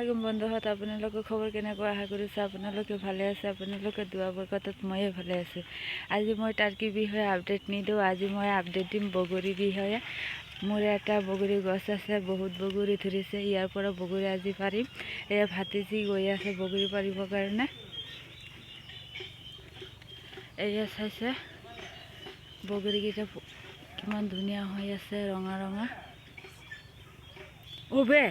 আলাইকুম বন্ধুহঁত, আপোনালোকৰ খবৰ কেনেকুৱা? আশা কৰিছোঁ আপোনালোকে ভালে আছে। আপোনালোকে দুৱা বৰকতত ময়ে ভালে আছোঁ। আজি মই টাৰ্কিৰ বিষয়ে আপডেট নিদিওঁ। আজি মই আপডেট দিম বগৰীৰ বিষয়ে। মোৰ এটা বগৰী গছ আছে, বহুত বগৰী ধৰিছে। ইয়াৰ পৰা বগৰী আজি পাৰিম। এয়া ভাতিজী গৈ আছে বগৰী পাৰিবৰ কাৰণে। এয়া চাইছে বগৰীকেইটা কিমান ধুনীয়া হৈ আছে, ৰঙা ৰঙা। ওবে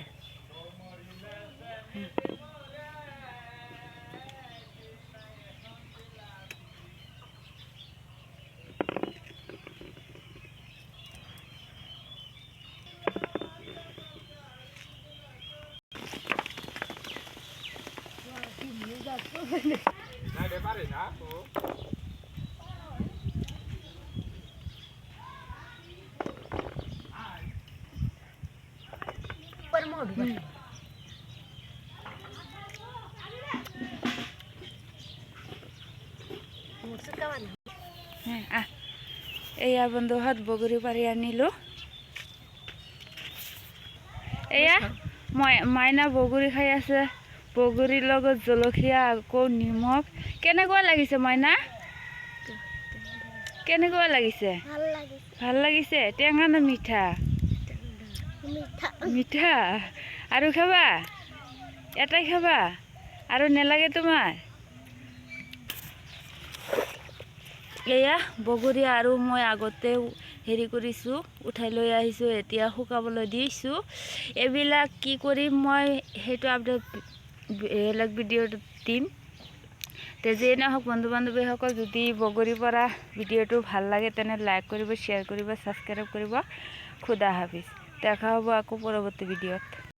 এয়া বন্ধুহঁত বগৰী পাৰি আনিলোঁ। এয়া মাইনা বগৰী খাই আছে। বগৰীৰ লগত জলকীয়া, আকৌ নিমখ। কেনেকুৱা লাগিছে মাইনা? কেনেকুৱা লাগিছে? ভাল লাগিছে। টেঙা না মিঠা? মিঠা। আৰু খাবা? এটাই খাবা? আৰু নেলাগে তোমাৰ? এয়া বগৰী আৰু মই আগতে হেৰি কৰিছোঁ, উঠাই লৈ আহিছোঁ। এতিয়া শুকাবলৈ দিছোঁ। এইবিলাক কি কৰিম মই সেইটো আপডেট বেলেগ ভিডিঅ'ত দিম। তে যিয়ে নহওক বন্ধু বান্ধৱীসকল, যদি বগৰী পৰা ভিডিঅ'টো ভাল লাগে তেনে লাইক কৰিব, শ্বেয়াৰ কৰিব, ছাবস্ক্ৰাইব কৰিব। খুদা হাফিজ। দেখা হ'ব আকৌ পৰৱৰ্তী ভিডিঅ'ত।